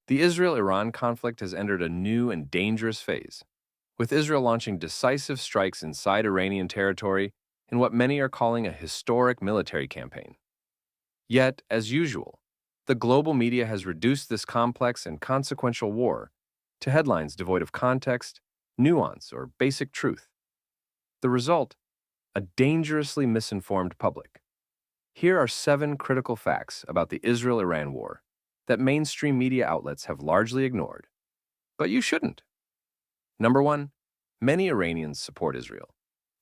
The Israel-Iran conflict has entered a new and dangerous phase, with Israel launching decisive strikes inside Iranian territory in what many are calling a historic military campaign. Yet, as usual, the global media has reduced this complex and consequential war to headlines devoid of context, nuance, or basic truth. The result? A dangerously misinformed public. Here are 7 critical facts about the Israel-Iran war that mainstream media outlets have largely ignored. But you shouldn't. Number 1, many Iranians support Israel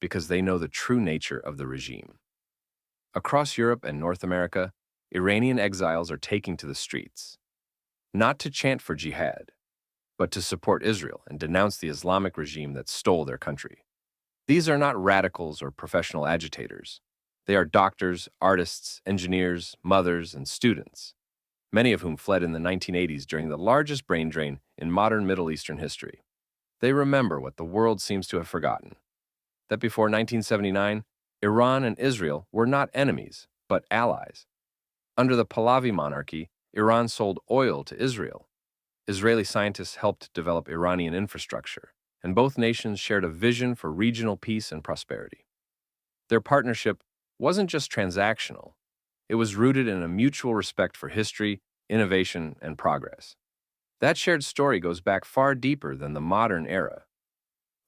because they know the true nature of the regime. Across Europe and North America, Iranian exiles are taking to the streets, not to chant for jihad, but to support Israel and denounce the Islamic regime that stole their country. These are not radicals or professional agitators. They are doctors, artists, engineers, mothers, and students, many of whom fled in the 1980s during the largest brain drain in modern Middle Eastern history. They remember what the world seems to have forgotten, that before 1979, Iran and Israel were not enemies, but allies. Under the Pahlavi monarchy, Iran sold oil to Israel. Israeli scientists helped develop Iranian infrastructure, and both nations shared a vision for regional peace and prosperity. Their partnership wasn't just transactional, it was rooted in a mutual respect for history, innovation, and progress. That shared story goes back far deeper than the modern era.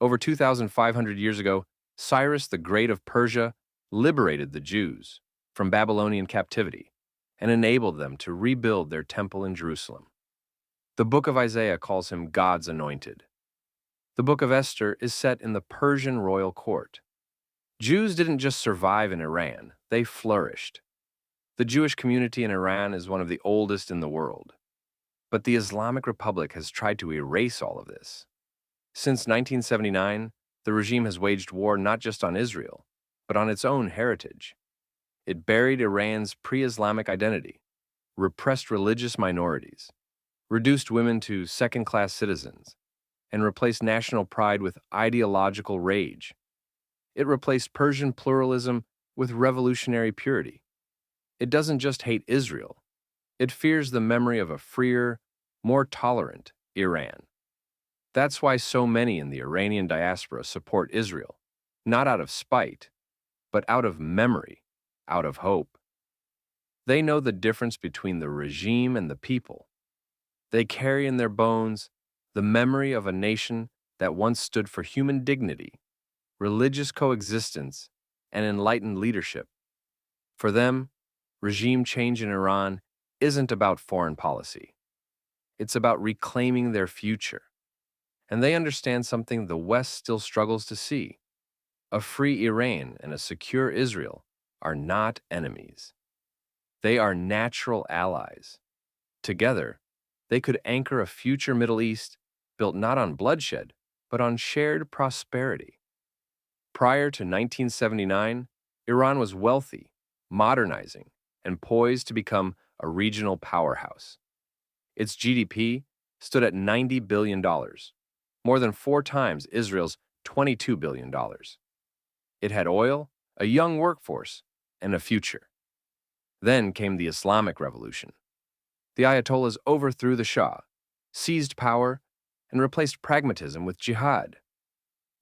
Over 2,500 years ago, Cyrus the Great of Persia liberated the Jews from Babylonian captivity and enabled them to rebuild their temple in Jerusalem. The Book of Isaiah calls him God's anointed. The Book of Esther is set in the Persian royal court. Jews didn't just survive in Iran, they flourished. The Jewish community in Iran is one of the oldest in the world. But the Islamic Republic has tried to erase all of this. Since 1979, the regime has waged war not just on Israel, but on its own heritage. It buried Iran's pre-Islamic identity, repressed religious minorities, reduced women to second-class citizens, and replaced national pride with ideological rage. It replaced Persian pluralism with revolutionary purity. It doesn't just hate Israel, it fears the memory of a freer, more tolerant Iran. That's why so many in the Iranian diaspora support Israel, not out of spite, but out of memory, out of hope. They know the difference between the regime and the people. They carry in their bones the memory of a nation that once stood for human dignity, religious coexistence, and enlightened leadership. For them, regime change in Iran isn't about foreign policy. It's about reclaiming their future. And they understand something the West still struggles to see. A free Iran and a secure Israel are not enemies. They are natural allies. Together, they could anchor a future Middle East built not on bloodshed, but on shared prosperity. Prior to 1979, Iran was wealthy, modernizing, and poised to become a regional powerhouse. Its GDP stood at $90 billion, more than 4 times Israel's $22 billion. It had oil, a young workforce, and a future. Then came the Islamic Revolution. The Ayatollahs overthrew the Shah, seized power, and replaced pragmatism with jihad.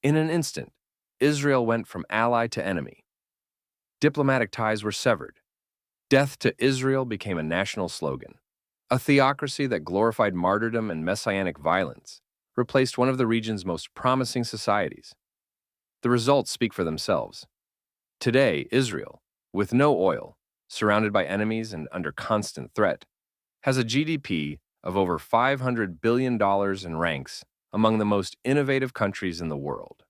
In an instant, Israel went from ally to enemy. Diplomatic ties were severed. Death to Israel became a national slogan. A theocracy that glorified martyrdom and messianic violence replaced one of the region's most promising societies. The results speak for themselves. Today, Israel, with no oil, surrounded by enemies and under constant threat, has a GDP of over $500 billion and ranks among the most innovative countries in the world.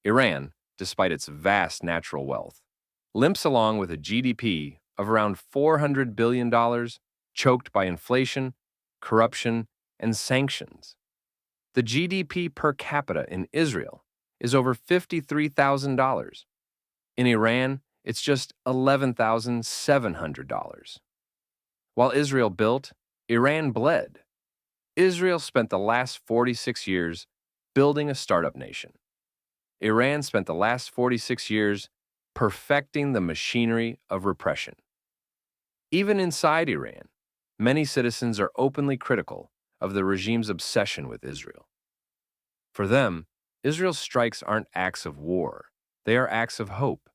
Iran, despite its vast natural wealth, limps along with a GDP of around $400 billion, choked by inflation, corruption, and sanctions. The GDP per capita in Israel is over $53,000. In Iran, it's just $11,700. While Israel built, Iran bled. Israel spent the last 46 years building a startup nation. Iran spent the last 46 years perfecting the machinery of repression. Even inside Iran, many citizens are openly critical of the regime's obsession with Israel. For them, Israel's strikes aren't acts of war, they are acts of hope.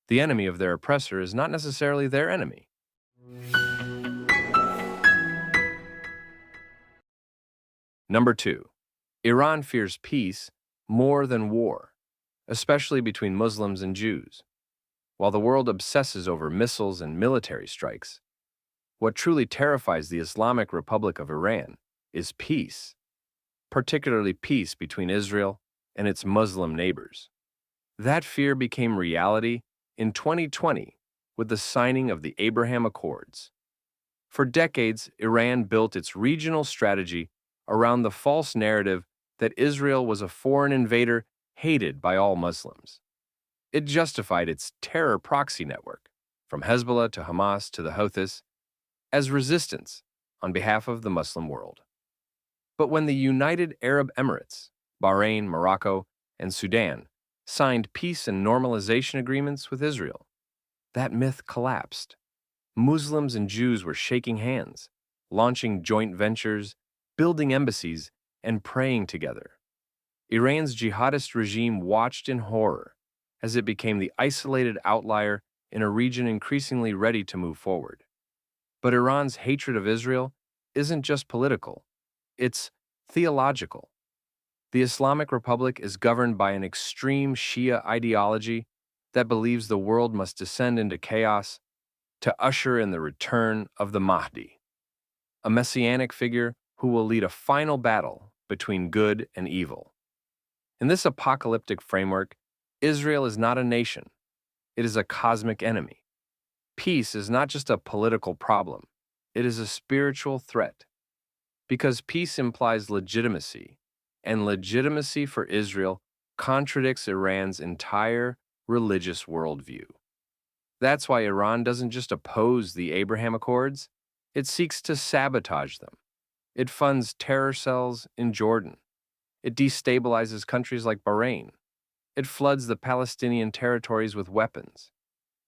The enemy of their oppressor is not necessarily their enemy. Number 2. Iran fears peace more than war, especially between Muslims and Jews. While the world obsesses over missiles and military strikes, what truly terrifies the Islamic Republic of Iran is peace, particularly peace between Israel and its Muslim neighbors. That fear became reality in 2020 with the signing of the Abraham Accords. For decades, Iran built its regional strategy around the false narrative that Israel was a foreign invader hated by all Muslims. It justified its terror proxy network, from Hezbollah to Hamas to the Houthis, as resistance on behalf of the Muslim world. But when the United Arab Emirates, Bahrain, Morocco, and Sudan signed peace and normalization agreements with Israel, that myth collapsed. Muslims and Jews were shaking hands, launching joint ventures, building embassies, and praying together. Iran's jihadist regime watched in horror as it became the isolated outlier in a region increasingly ready to move forward. But Iran's hatred of Israel isn't just political, it's theological. The Islamic Republic is governed by an extreme Shia ideology that believes the world must descend into chaos to usher in the return of the Mahdi, a messianic figure who will lead a final battle between good and evil. In this apocalyptic framework, Israel is not a nation, it is a cosmic enemy. Peace is not just a political problem, it is a spiritual threat. Because peace implies legitimacy, and legitimacy for Israel contradicts Iran's entire religious worldview. That's why Iran doesn't just oppose the Abraham Accords, it seeks to sabotage them. It funds terror cells in Jordan. It destabilizes countries like Bahrain. It floods the Palestinian territories with weapons.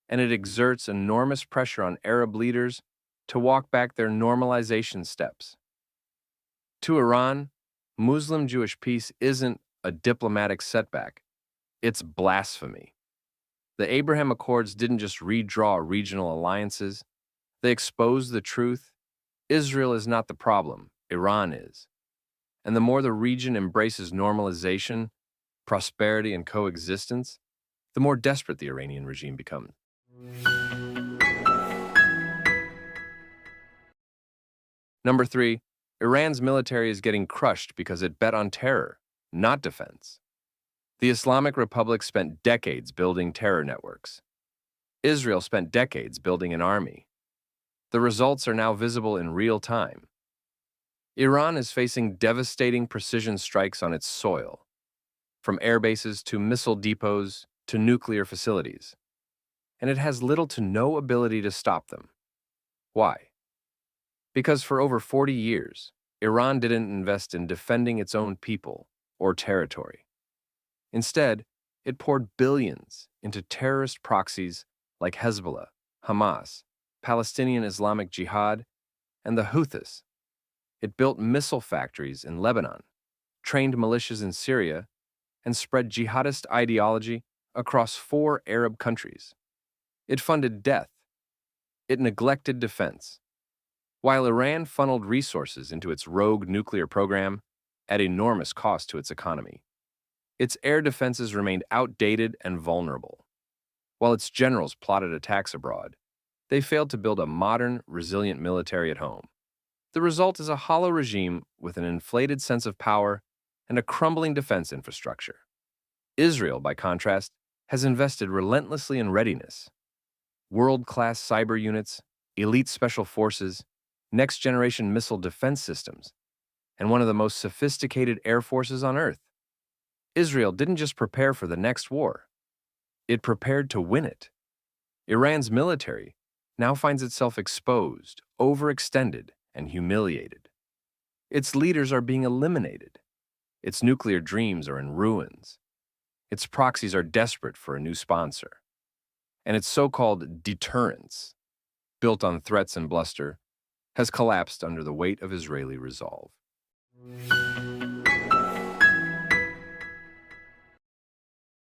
And it exerts enormous pressure on Arab leaders to walk back their normalization steps. To Iran, Muslim-Jewish peace isn't a diplomatic setback, it's blasphemy. The Abraham Accords didn't just redraw regional alliances, they exposed the truth. Israel is not the problem, Iran is. And the more the region embraces normalization, prosperity, and coexistence, the more desperate the Iranian regime becomes. Number 3, Iran's military is getting crushed because it bet on terror, not defense. The Islamic Republic spent decades building terror networks. Israel spent decades building an army. The results are now visible in real time. Iran is facing devastating precision strikes on its soil, from air bases to missile depots to nuclear facilities, and it has little to no ability to stop them. Why? Because for over 40 years, Iran didn't invest in defending its own people or territory. Instead, it poured billions into terrorist proxies like Hezbollah, Hamas, Palestinian Islamic Jihad, and the Houthis. It built missile factories in Lebanon, trained militias in Syria, and spread jihadist ideology across 4 Arab countries. It funded death. It neglected defense. While Iran funneled resources into its rogue nuclear program at enormous cost to its economy, its air defenses remained outdated and vulnerable. While its generals plotted attacks abroad, they failed to build a modern, resilient military at home. The result is a hollow regime with an inflated sense of power and a crumbling defense infrastructure. Israel, by contrast, has invested relentlessly in readiness. World-class cyber units, elite special forces, next-generation missile defense systems, and one of the most sophisticated air forces on Earth. Israel didn't just prepare for the next war. It prepared to win it. Iran's military now finds itself exposed, overextended, and humiliated. Its leaders are being eliminated. Its nuclear dreams are in ruins. Its proxies are desperate for a new sponsor. And its so-called deterrence, built on threats and bluster, has collapsed under the weight of Israeli resolve.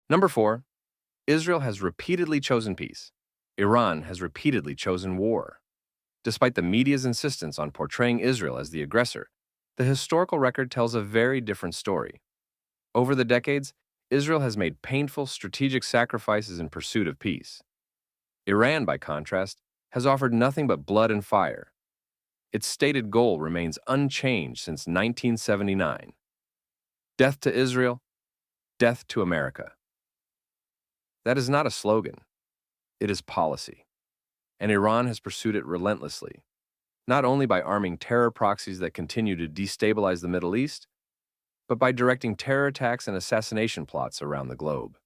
Number 4, Israel has repeatedly chosen peace. Iran has repeatedly chosen war. Despite the media's insistence on portraying Israel as the aggressor, the historical record tells a very different story. Over the decades, Israel has made painful strategic sacrifices in pursuit of peace. Iran, by contrast, has offered nothing but blood and fire. Its stated goal remains unchanged since 1979. Death to Israel, death to America. That is not a slogan. It is policy. And Iran has pursued it relentlessly, not only by arming terror proxies that continue to destabilize the Middle East, but by directing terror attacks and assassination plots around the globe.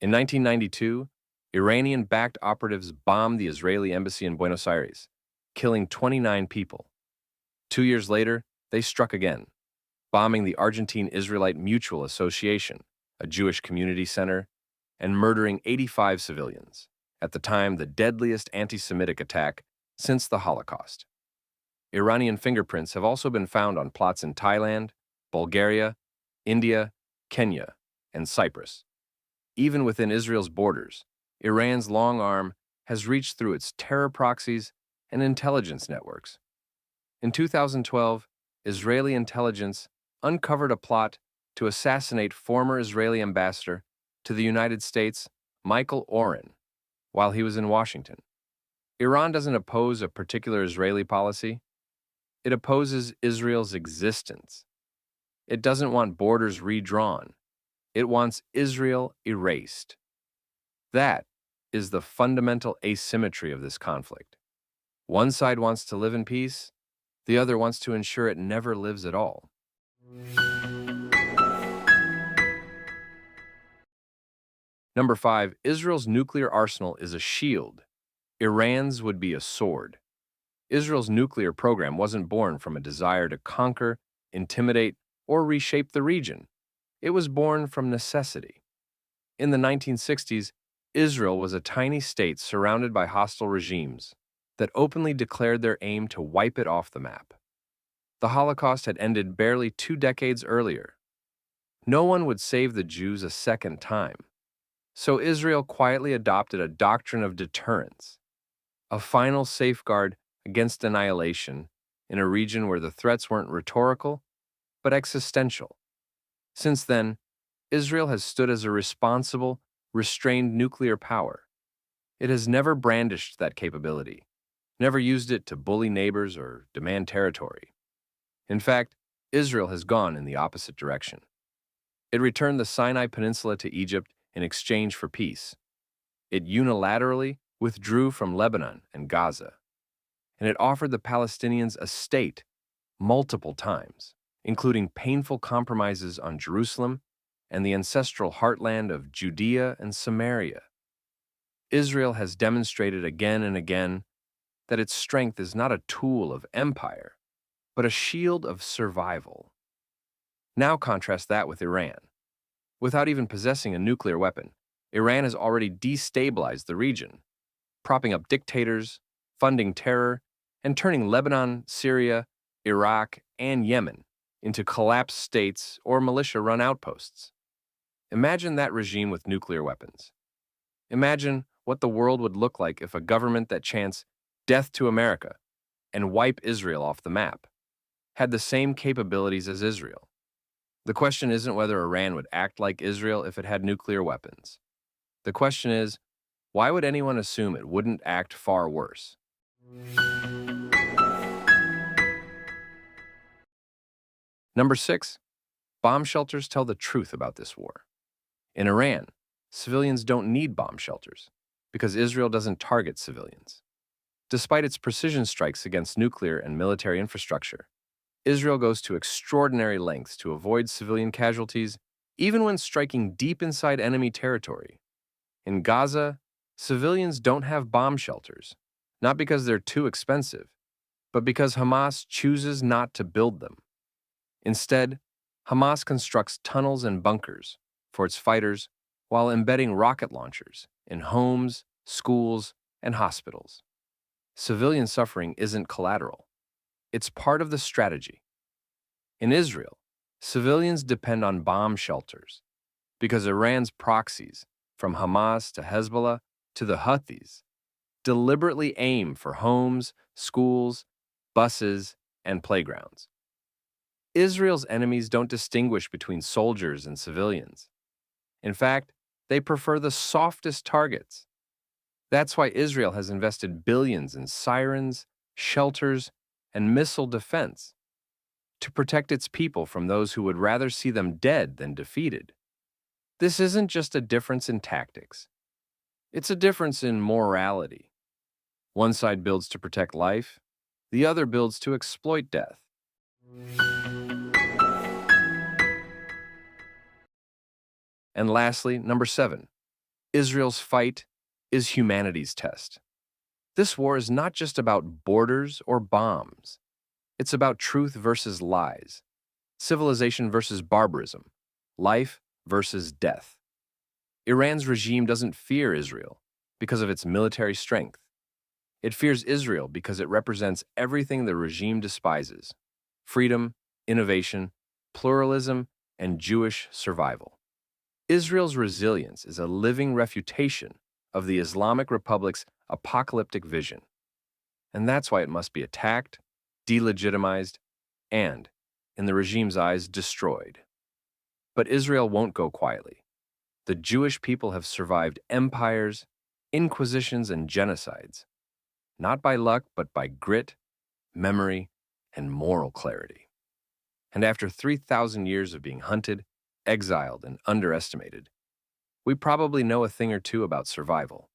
In 1992, Iranian-backed operatives bombed the Israeli embassy in Buenos Aires, killing 29 people. 2 years later, they struck again, bombing the Argentine Israelite Mutual Association, a Jewish community center, and murdering 85 civilians, at the time the deadliest anti-Semitic attack since the Holocaust. Iranian fingerprints have also been found on plots in Thailand, Bulgaria, India, Kenya, and Cyprus. Even within Israel's borders, Iran's long arm has reached through its terror proxies and intelligence networks. In 2012, Israeli intelligence uncovered a plot to assassinate former Israeli ambassador to the United States, Michael Oren, while he was in Washington. Iran doesn't oppose a particular Israeli policy. It opposes Israel's existence. It doesn't want borders redrawn. It wants Israel erased. That is the fundamental asymmetry of this conflict. One side wants to live in peace, the other wants to ensure it never lives at all. Number 5, Israel's nuclear arsenal is a shield. Iran's would be a sword. Israel's nuclear program wasn't born from a desire to conquer, intimidate, or reshape the region. It was born from necessity. In the 1960s, Israel was a tiny state surrounded by hostile regimes that openly declared their aim to wipe it off the map. The Holocaust had ended barely 2 decades earlier. No one would save the Jews a second time. So Israel quietly adopted a doctrine of deterrence, a final safeguard against annihilation in a region where the threats weren't rhetorical, but existential. Since then, Israel has stood as a responsible, restrained nuclear power. It has never brandished that capability, never used it to bully neighbors or demand territory. In fact, Israel has gone in the opposite direction. It returned the Sinai Peninsula to Egypt in exchange for peace. It unilaterally withdrew from Lebanon and Gaza. And it offered the Palestinians a state multiple times, including painful compromises on Jerusalem and the ancestral heartland of Judea and Samaria. Israel has demonstrated again and again that its strength is not a tool of empire, but a shield of survival. Now contrast that with Iran. Without even possessing a nuclear weapon, Iran has already destabilized the region, propping up dictators, funding terror, and turning Lebanon, Syria, Iraq, and Yemen into collapsed states or militia-run outposts. Imagine that regime with nuclear weapons. Imagine what the world would look like if a government that chants "Death to America" and "Wipe Israel off the map" had the same capabilities as Israel. The question isn't whether Iran would act like Israel if it had nuclear weapons. The question is, why would anyone assume it wouldn't act far worse? Number 6, bomb shelters tell the truth about this war. In Iran, civilians don't need bomb shelters because Israel doesn't target civilians. Despite its precision strikes against nuclear and military infrastructure, Israel goes to extraordinary lengths to avoid civilian casualties, even when striking deep inside enemy territory. In Gaza, civilians don't have bomb shelters, not because they're too expensive, but because Hamas chooses not to build them. Instead, Hamas constructs tunnels and bunkers for its fighters while embedding rocket launchers in homes, schools, and hospitals. Civilian suffering isn't collateral. It's part of the strategy. In Israel, civilians depend on bomb shelters because Iran's proxies, from Hamas to Hezbollah to the Houthis, deliberately aim for homes, schools, buses, and playgrounds. Israel's enemies don't distinguish between soldiers and civilians. In fact, they prefer the softest targets. That's why Israel has invested billions in sirens, shelters, and missile defense to protect its people from those who would rather see them dead than defeated. This isn't just a difference in tactics. It's a difference in morality. One side builds to protect life, the other builds to exploit death. And lastly, number 7, Israel's fight is humanity's test. This war is not just about borders or bombs. It's about truth versus lies, civilization versus barbarism, life versus death. Iran's regime doesn't fear Israel because of its military strength. It fears Israel because it represents everything the regime despises: freedom, innovation, pluralism, and Jewish survival. Israel's resilience is a living refutation of the Islamic Republic's apocalyptic vision. And that's why it must be attacked, delegitimized, and, in the regime's eyes, destroyed. But Israel won't go quietly. The Jewish people have survived empires, inquisitions, and genocides, not by luck, but by grit, memory, and moral clarity. And after 3,000 years of being hunted, exiled, and underestimated, we probably know a thing or two about survival.